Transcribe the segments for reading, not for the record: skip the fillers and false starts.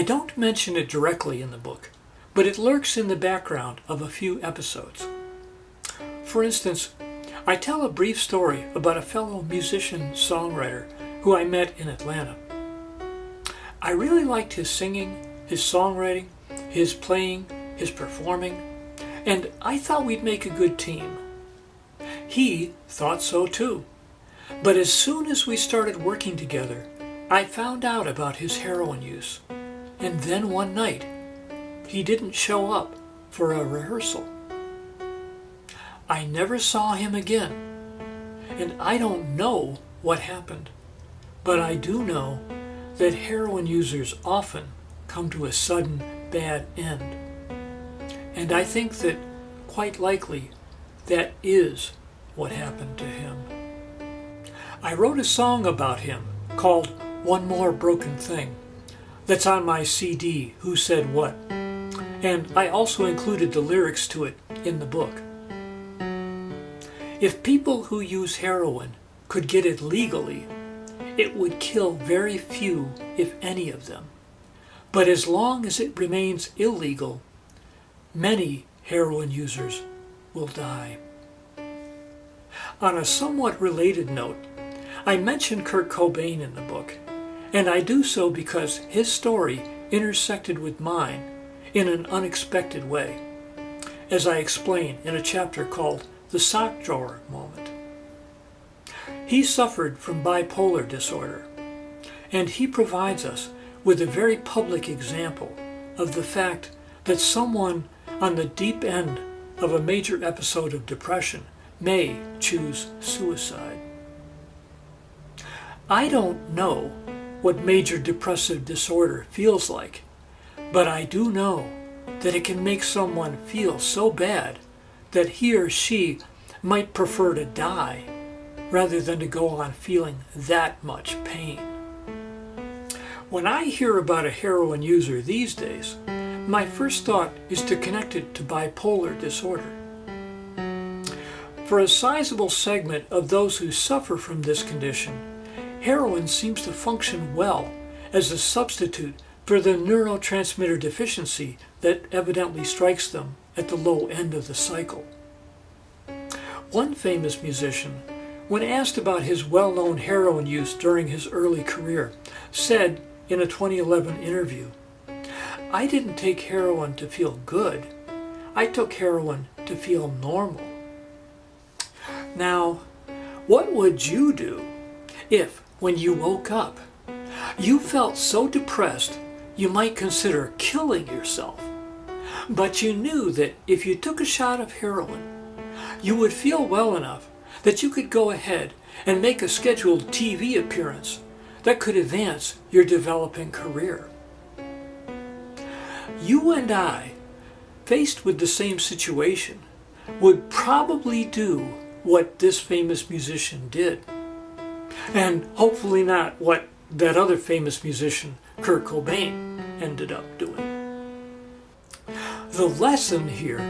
I don't mention it directly in the book, but it lurks in the background of a few episodes. For instance, I tell a brief story about a fellow musician-songwriter who I met in Atlanta. I really liked his singing, his songwriting, his playing, his performing, and I thought we'd make a good team. He thought so too. But as soon as we started working together, I found out about his heroin use. And then one night, he didn't show up for a rehearsal. I never saw him again, and I don't know what happened. But I do know that heroin users often come to a sudden bad end. And I think that, quite likely, that is what happened to him. I wrote a song about him called One More Broken Thing that's on my CD, Who Said What? And I also included the lyrics to it in the book. If people who use heroin could get it legally, it would kill very few, if any of them. But as long as it remains illegal, many heroin users will die. On a somewhat related note, I mention Kurt Cobain in the book, and I do so because his story intersected with mine in an unexpected way, as I explain in a chapter called The Sock Drawer Moment. He suffered from bipolar disorder, and he provides us with a very public example of the fact that someone on the deep end of a major episode of depression may choose suicide. I don't know what major depressive disorder feels like, but I do know that it can make someone feel so bad that he or she might prefer to die rather than to go on feeling that much pain. When I hear about a heroin user these days, my first thought is to connect it to bipolar disorder. For a sizable segment of those who suffer from this condition, heroin seems to function well as a substitute for the neurotransmitter deficiency that evidently strikes them at the low end of the cycle. One famous musician, when asked about his well-known heroin use during his early career, said in a 2011 interview, "I didn't take heroin to feel good. I took heroin to feel normal." Now, what would you do if, when you woke up, you felt so depressed you might consider killing yourself, but you knew that if you took a shot of heroin, you would feel well enough that you could go ahead and make a scheduled TV appearance that could advance your developing career? You and I, faced with the same situation, would probably do what this famous musician did, and hopefully not what that other famous musician, Kurt Cobain, ended up doing. The lesson here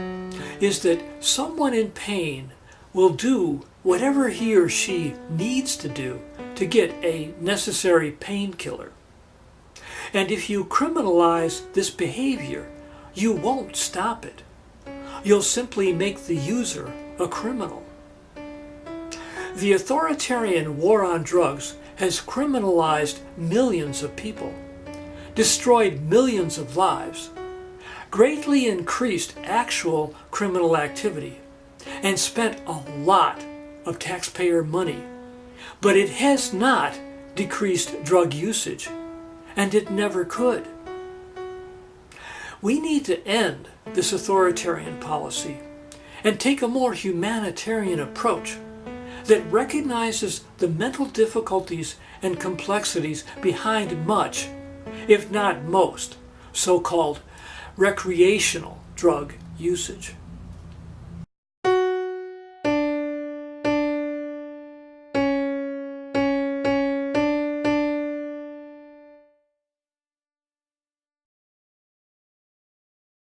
is that someone in pain will do whatever he or she needs to do to get a necessary painkiller. And if you criminalize this behavior, you won't stop it. You'll simply make the user a criminal. The authoritarian war on drugs has criminalized millions of people, destroyed millions of lives, greatly increased actual criminal activity, and spent a lot of taxpayer money. But it has not decreased drug usage, and it never could. We need to end this authoritarian policy and take a more humanitarian approach that recognizes the mental difficulties and complexities behind much, if not most, so-called recreational drug usage.